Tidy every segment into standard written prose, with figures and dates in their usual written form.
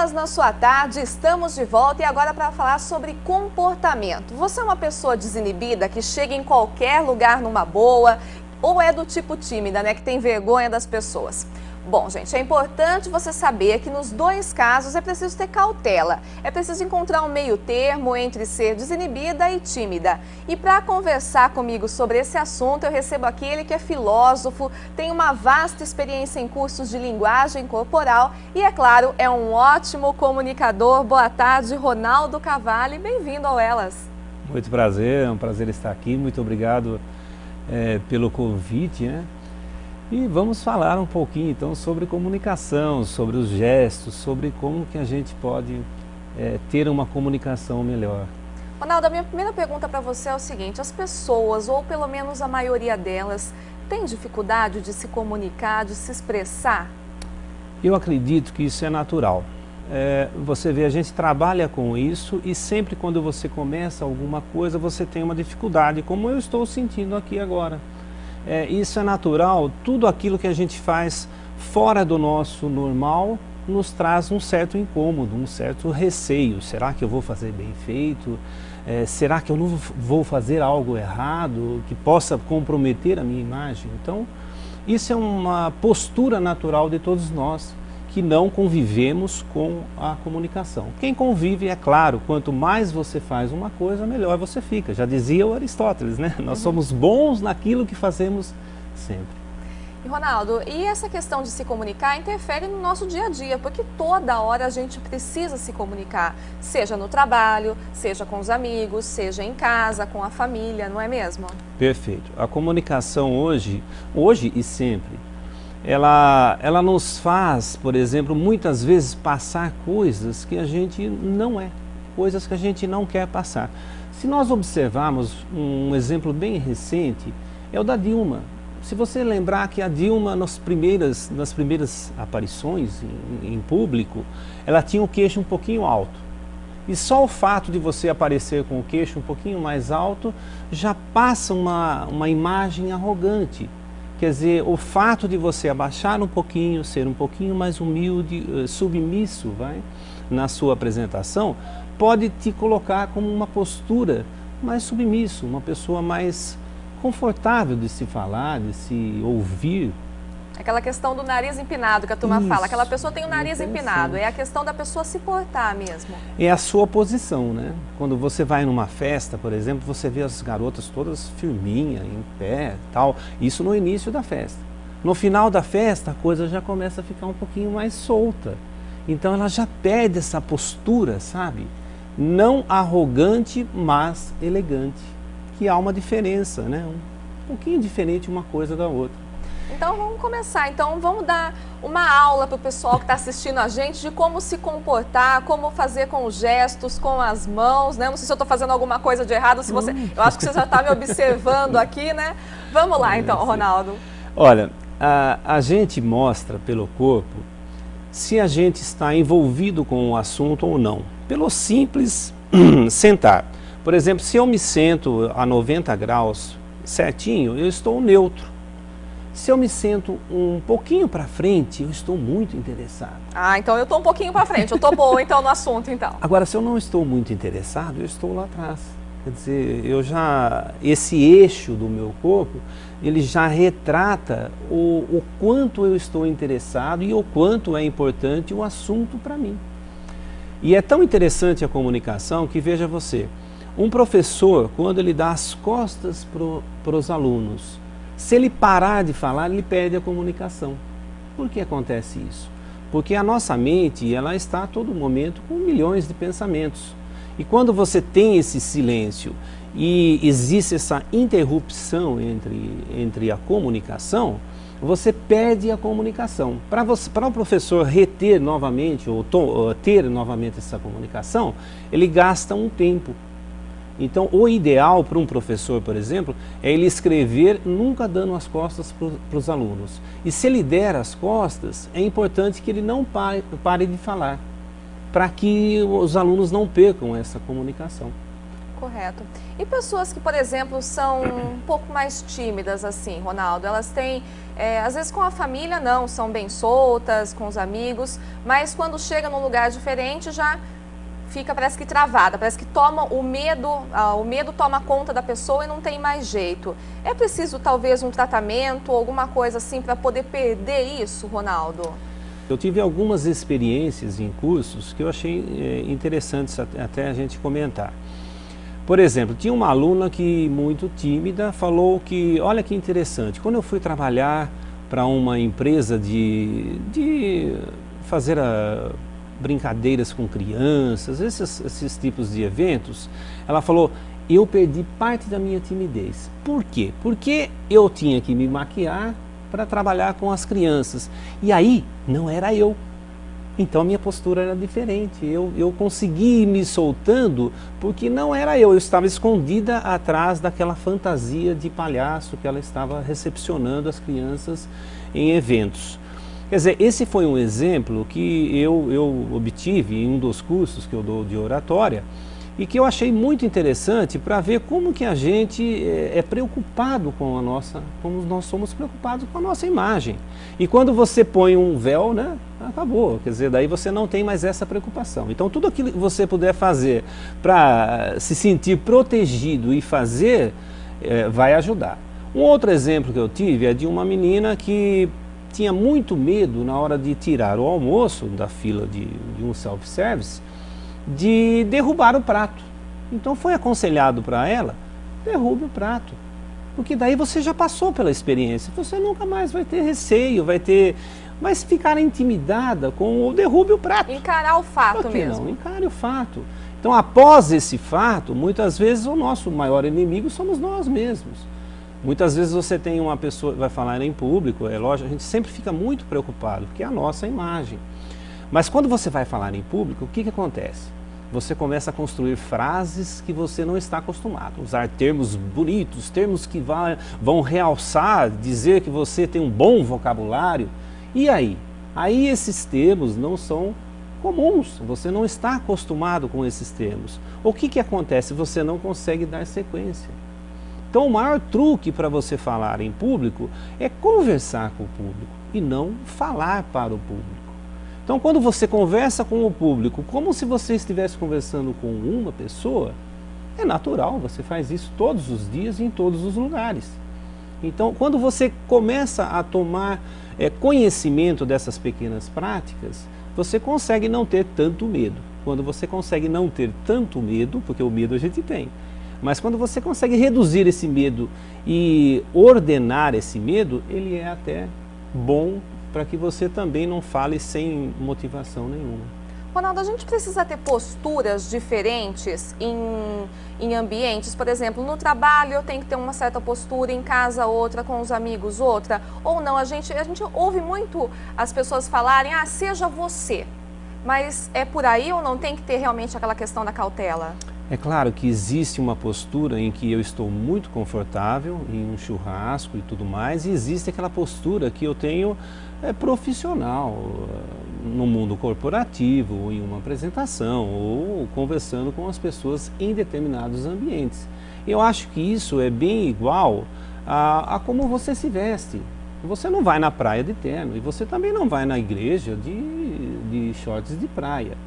Elas na sua tarde, estamos de volta e agora para falar sobre comportamento. Você é uma pessoa desinibida que chega em qualquer lugar numa boa ou é do tipo tímida, né, que tem vergonha das pessoas? Bom, gente, é importante você saber que nos dois casos é preciso ter cautela. É preciso encontrar um meio termo entre ser desinibida e tímida. E para conversar comigo sobre esse assunto, eu recebo aqui ele que é filósofo, tem uma vasta experiência em cursos de linguagem corporal e, é claro, é um ótimo comunicador. Boa tarde, Ronaldo Cavalli. Bem-vindo ao Elas. Muito prazer, é um prazer estar aqui. Muito obrigado pelo convite, né? E vamos falar um pouquinho então sobre comunicação, sobre os gestos, sobre como que a gente pode ter uma comunicação melhor. Ronaldo, a minha primeira pergunta para você é o seguinte: as pessoas, ou pelo menos a maioria delas, tem dificuldade de se comunicar, de se expressar? Eu acredito que isso é natural. Você vê, a gente trabalha com isso e sempre quando você começa alguma coisa, você tem uma dificuldade, como eu estou sentindo aqui agora. Isso é natural, tudo aquilo que a gente faz fora do nosso normal nos traz um certo incômodo, um certo receio. Será que eu vou fazer bem feito? Será que eu não vou fazer algo errado que possa comprometer a minha imagem? Então, isso é uma postura natural de todos nós que não convivemos com a comunicação. Quem convive, é claro, quanto mais você faz uma coisa, melhor você fica. Já dizia o Aristóteles, né? Nós somos bons naquilo que fazemos sempre. E Ronaldo, e essa questão de se comunicar interfere no nosso dia a dia, porque toda hora a gente precisa se comunicar, seja no trabalho, seja com os amigos, seja em casa, com a família, não é mesmo? Perfeito. A comunicação hoje e sempre, ela nos faz, por exemplo, muitas vezes passar coisas que a gente não é, coisas que a gente não quer passar. Se nós observarmos um exemplo bem recente, é o da Dilma. Se você lembrar que a Dilma, nas primeiras aparições em público, ela tinha o queixo um pouquinho alto. E só o fato de você aparecer com o queixo um pouquinho mais alto já passa uma imagem arrogante. Quer dizer, o fato de você abaixar um pouquinho, ser um pouquinho mais humilde, submisso, na sua apresentação, pode te colocar como uma postura mais submisso, uma pessoa mais confortável de se falar, de se ouvir. Aquela questão do nariz empinado que a turma fala, aquela pessoa tem o nariz empinado, é a questão da pessoa se portar mesmo. É a sua posição, né? Quando você vai numa festa, por exemplo, você vê as garotas todas firminhas, em pé, tal, isso no início da festa. No final da festa, a coisa já começa a ficar um pouquinho mais solta. Então ela já perde essa postura, sabe? Não arrogante, mas elegante, que há uma diferença, né? Um pouquinho diferente uma coisa da outra. Então vamos começar, vamos dar uma aula para o pessoal que está assistindo a gente de como se comportar, como fazer com os gestos, com as mãos, né? Não sei se eu estou fazendo alguma coisa de errado, se você, eu acho que você já está me observando aqui, né? Vamos lá então, Ronaldo. Olha, a gente mostra pelo corpo se a gente está envolvido com o assunto ou não, pelo simples sentar. Por exemplo, se eu me sento a 90 graus certinho, eu estou neutro. Se eu me sento um pouquinho para frente, eu estou muito interessado. Ah, então eu estou um pouquinho para frente, eu estou boa então no assunto então. Agora, se eu não estou muito interessado, eu estou lá atrás. Quer dizer, esse eixo do meu corpo, ele já retrata o quanto eu estou interessado e o quanto é importante o assunto para mim. E é tão interessante a comunicação que, veja você, um professor, quando ele dá as costas para os alunos, se ele parar de falar, ele perde a comunicação. Por que acontece isso? Porque a nossa mente, ela está a todo momento com milhões de pensamentos. E quando você tem esse silêncio e existe essa interrupção entre a comunicação, você perde a comunicação. Para o professor reter novamente, ou ter novamente essa comunicação, ele gasta um tempo. Então, o ideal para um professor, por exemplo, é ele escrever nunca dando as costas para os alunos. E se ele der as costas, é importante que ele não pare de falar, para que os alunos não percam essa comunicação. Correto. E pessoas que, por exemplo, são um pouco mais tímidas, assim, Ronaldo, elas têm, às vezes com a família não, são bem soltas, com os amigos, mas quando chega num lugar diferente já fica, parece que travada, parece que toma o medo toma conta da pessoa e não tem mais jeito. É preciso talvez um tratamento, alguma coisa assim para poder perder isso, Ronaldo? Eu tive algumas experiências em cursos que eu achei interessantes até a gente comentar. Por exemplo, tinha uma aluna que, muito tímida, falou que, olha que interessante, quando eu fui trabalhar para uma empresa de fazer brincadeiras com crianças, esses tipos de eventos, ela falou, eu perdi parte da minha timidez. Por quê? Porque eu tinha que me maquiar para trabalhar com as crianças. E aí, não era eu. Então a minha postura era diferente. Eu consegui ir me soltando porque não era eu. Eu estava escondida atrás daquela fantasia de palhaço que ela estava recepcionando as crianças em eventos. Quer dizer, esse foi um exemplo que eu obtive em um dos cursos que eu dou de oratória e que eu achei muito interessante para ver como que a gente é preocupado com como nós somos preocupados com a nossa imagem. E quando você põe um véu, né, acabou, quer dizer, daí você não tem mais essa preocupação. Então tudo aquilo que você puder fazer para se sentir protegido e fazer, vai ajudar. Um outro exemplo que eu tive é de uma menina que tinha muito medo na hora de tirar o almoço da fila de um self-service, de derrubar o prato. Então foi aconselhado para ela, derrube o prato, porque daí você já passou pela experiência, você nunca mais vai ter receio, vai ficar intimidada com o derrube o prato. Encarar o fato mesmo. Não, encare o fato. Então após esse fato, muitas vezes o nosso maior inimigo somos nós mesmos. Muitas vezes você tem uma pessoa que vai falar em público, é lógico, a gente sempre fica muito preocupado, porque é a nossa imagem. Mas quando você vai falar em público, o que acontece? Você começa a construir frases que você não está acostumado, usar termos bonitos, termos que vão realçar, dizer que você tem um bom vocabulário. E aí? Aí esses termos não são comuns, você não está acostumado com esses termos. O que acontece? Você não consegue dar sequência. Então o maior truque para você falar em público é conversar com o público e não falar para o público. Então quando você conversa com o público, como se você estivesse conversando com uma pessoa, é natural, você faz isso todos os dias em todos os lugares. Então quando você começa a tomar conhecimento dessas pequenas práticas, você consegue não ter tanto medo. Quando você consegue não ter tanto medo, porque o medo a gente tem, mas quando você consegue reduzir esse medo e ordenar esse medo, ele é até bom para que você também não fale sem motivação nenhuma. Ronaldo, a gente precisa ter posturas diferentes em ambientes, por exemplo, no trabalho eu tenho que ter uma certa postura, em casa outra, com os amigos outra, ou não, a gente ouve muito as pessoas falarem, seja você, mas é por aí ou não tem que ter realmente aquela questão da cautela? É claro que existe uma postura em que eu estou muito confortável em um churrasco e tudo mais, e existe aquela postura que eu tenho profissional, no mundo corporativo, ou em uma apresentação, ou conversando com as pessoas em determinados ambientes. Eu acho que isso é bem igual a como você se veste. Você não vai na praia de terno, e você também não vai na igreja de shorts de praia.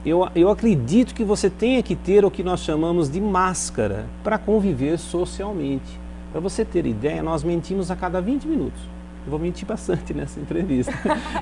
Eu acredito que você tenha que ter o que nós chamamos de máscara para conviver socialmente. Para você ter ideia, nós mentimos a cada 20 minutos. Eu vou mentir bastante nessa entrevista.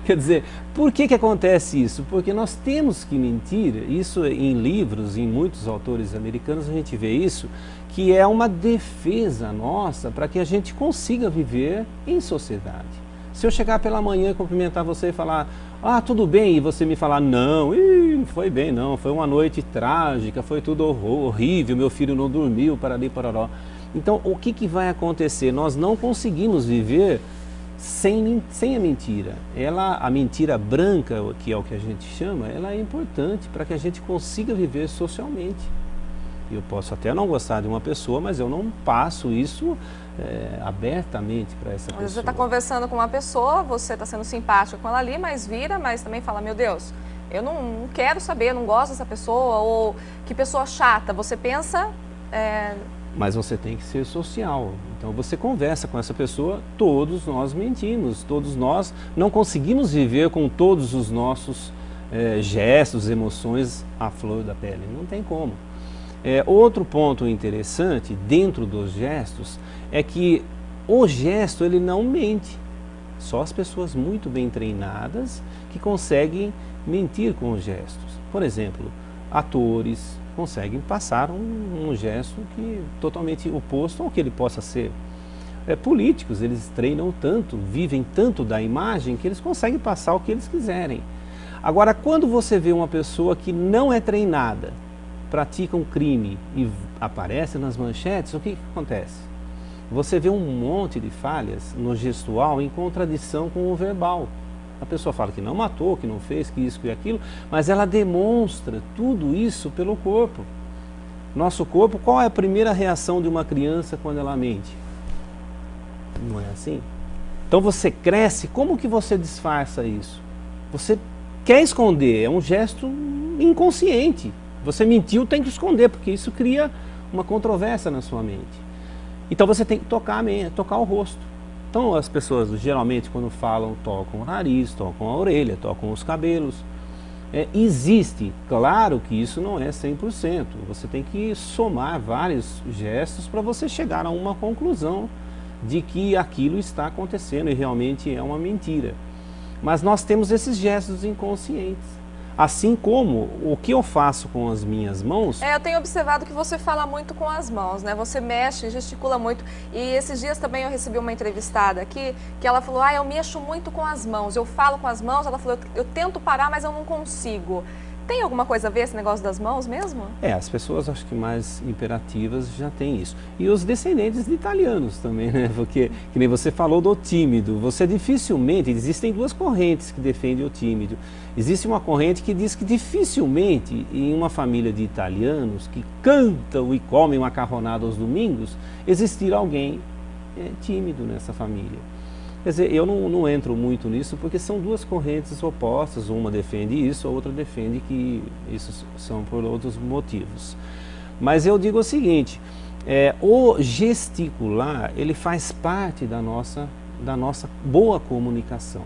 Quer dizer, por que acontece isso? Porque nós temos que mentir, isso em livros, em muitos autores americanos a gente vê isso, que é uma defesa nossa para que a gente consiga viver em sociedade. Se eu chegar pela manhã, cumprimentar você e falar, tudo bem, e você me falar, não foi bem não, foi uma noite trágica, foi tudo horrível, meu filho não dormiu, parali, pararó. Então, o que vai acontecer? Nós não conseguimos viver sem a mentira. A mentira branca, que é o que a gente chama, ela é importante para que a gente consiga viver socialmente. Eu posso até não gostar de uma pessoa, mas eu não passo isso abertamente para essa pessoa. Você está conversando com uma pessoa, você está sendo simpático com ela ali, mas também fala, meu Deus, eu não quero saber, não gosto dessa pessoa, ou que pessoa chata. Você pensa Mas você tem que ser social. Então você conversa com essa pessoa, todos nós mentimos, todos nós não conseguimos viver com todos os nossos gestos, emoções à flor da pele, não tem como. Outro ponto interessante dentro dos gestos é que o gesto ele não mente. Só as pessoas muito bem treinadas que conseguem mentir com os gestos. Por exemplo, atores conseguem passar um gesto que totalmente oposto ao que ele possa ser. Políticos, eles treinam tanto, vivem tanto da imagem que eles conseguem passar o que eles quiserem. Agora, quando você vê uma pessoa que não é treinada, pratica um crime e aparece nas manchetes, o que acontece? Você vê um monte de falhas no gestual em contradição com o verbal. A pessoa fala que não matou, que não fez, que isso e aquilo, mas ela demonstra tudo isso pelo corpo. Nosso corpo, qual é a primeira reação de uma criança quando ela mente? Não é assim? Então você cresce, como que você disfarça isso? Você quer esconder, é um gesto inconsciente. Você mentiu, tem que esconder, porque isso cria uma controvérsia na sua mente. Então você tem que tocar o rosto. Então as pessoas geralmente quando falam tocam o nariz, tocam a orelha, tocam os cabelos. Existe, claro que isso não é 100%. Você tem que somar vários gestos para você chegar a uma conclusão de que aquilo está acontecendo e realmente é uma mentira. Mas nós temos esses gestos inconscientes. Assim como o que eu faço com as minhas mãos... Eu tenho observado que você fala muito com as mãos, né? Você mexe, gesticula muito. E esses dias também eu recebi uma entrevistada aqui, que ela falou, eu mexo muito com as mãos, eu falo com as mãos, ela falou, eu tento parar, mas eu não consigo. Tem alguma coisa a ver esse negócio das mãos mesmo? As pessoas acho que mais imperativas já têm isso. E os descendentes de italianos também, né? Porque, que nem você falou do tímido, você dificilmente, existem duas correntes que defendem o tímido. Existe uma corrente que diz que dificilmente em uma família de italianos que cantam e comem macarronada aos domingos, existirá alguém tímido nessa família. Quer dizer, eu não entro muito nisso porque são duas correntes opostas, uma defende isso, a outra defende que isso são por outros motivos. Mas eu digo o seguinte, o gesticular, ele faz parte da nossa boa comunicação.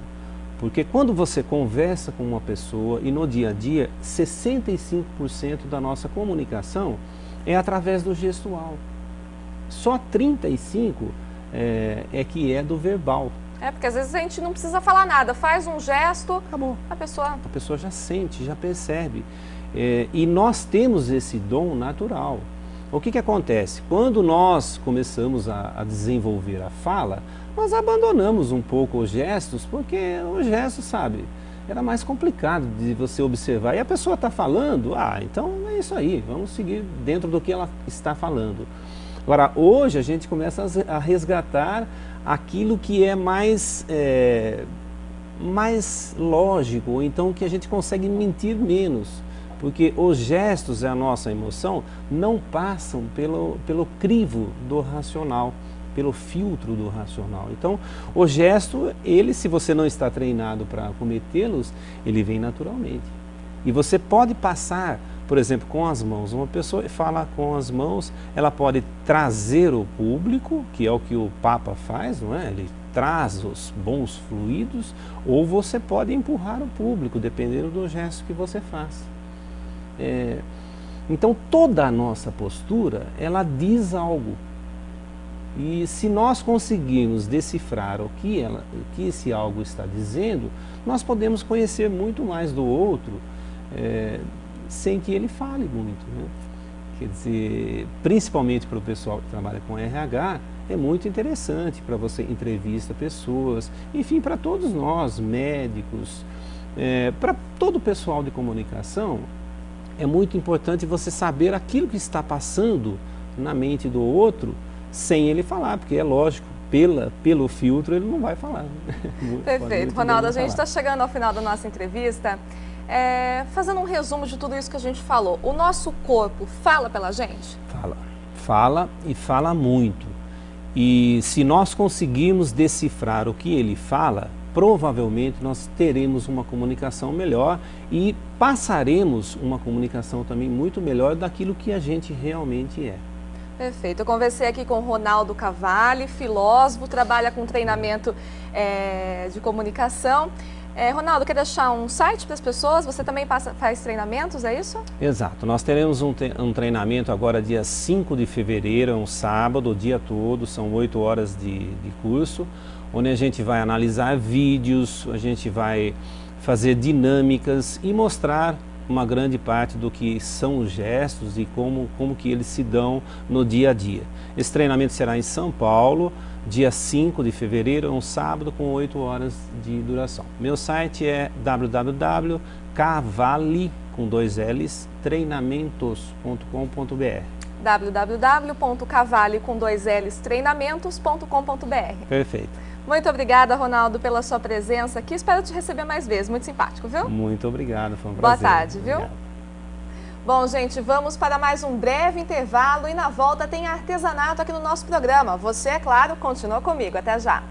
Porque quando você conversa com uma pessoa e no dia a dia, 65% da nossa comunicação é através do gestual. Só 35% que é do verbal. Porque às vezes a gente não precisa falar nada, faz um gesto, acabou. A pessoa já sente, já percebe. E nós temos esse dom natural. O que acontece? Quando nós começamos a desenvolver a fala, nós abandonamos um pouco os gestos, porque o gesto, sabe, era mais complicado de você observar. E a pessoa está falando, então é isso aí, vamos seguir dentro do que ela está falando. Agora, hoje a gente começa a resgatar aquilo que é mais lógico, ou então que a gente consegue mentir menos. Porque os gestos e a nossa emoção não passam pelo crivo do racional, pelo filtro do racional. Então, o gesto, se você não está treinado para cometê-los, ele vem naturalmente. E você pode passar, por exemplo, com as mãos. Uma pessoa fala com as mãos, ela pode trazer o público, que é o que o Papa faz, não é? Ele traz os bons fluidos, ou você pode empurrar o público, dependendo do gesto que você faz. Então, toda a nossa postura, ela diz algo. E se nós conseguirmos decifrar o que esse algo está dizendo, nós podemos conhecer muito mais do outro, sem que ele fale muito, né? Quer dizer, principalmente para o pessoal que trabalha com RH, é muito interessante para você entrevista pessoas, enfim, para todos nós, médicos, para todo o pessoal de comunicação, é muito importante você saber aquilo que está passando na mente do outro, sem ele falar, porque é lógico, pelo filtro ele não vai falar. Perfeito. Ronaldo, a gente está chegando ao final da nossa entrevista. Fazendo um resumo de tudo isso que a gente falou, o nosso corpo fala pela gente? Fala e fala muito. E se nós conseguirmos decifrar o que ele fala, provavelmente nós teremos uma comunicação melhor e passaremos uma comunicação também muito melhor daquilo que a gente realmente é. Perfeito. Eu conversei aqui com o Ronaldo Cavalli, filósofo, trabalha com treinamento de comunicação. Ronaldo, quer deixar um site para as pessoas? Você também faz treinamentos, é isso? Exato. Nós teremos um treinamento agora dia 5 de fevereiro, é um sábado, o dia todo, são 8 horas de curso, onde a gente vai analisar vídeos, a gente vai fazer dinâmicas e mostrar uma grande parte do que são os gestos e como que eles se dão no dia a dia. Esse treinamento será em São Paulo, dia 5 de fevereiro, é um sábado com 8 horas de duração. Meu site é www.cavalli.treinamentos.com.br www.cavalli.treinamentos.com.br. Perfeito. Muito obrigada, Ronaldo, pela sua presença aqui. Espero te receber mais vezes. Muito simpático, viu? Muito obrigado, foi um prazer. Boa tarde, viu? Obrigado. Bom, gente, vamos para mais um breve intervalo e na volta tem artesanato aqui no nosso programa. Você, é claro, continua comigo. Até já!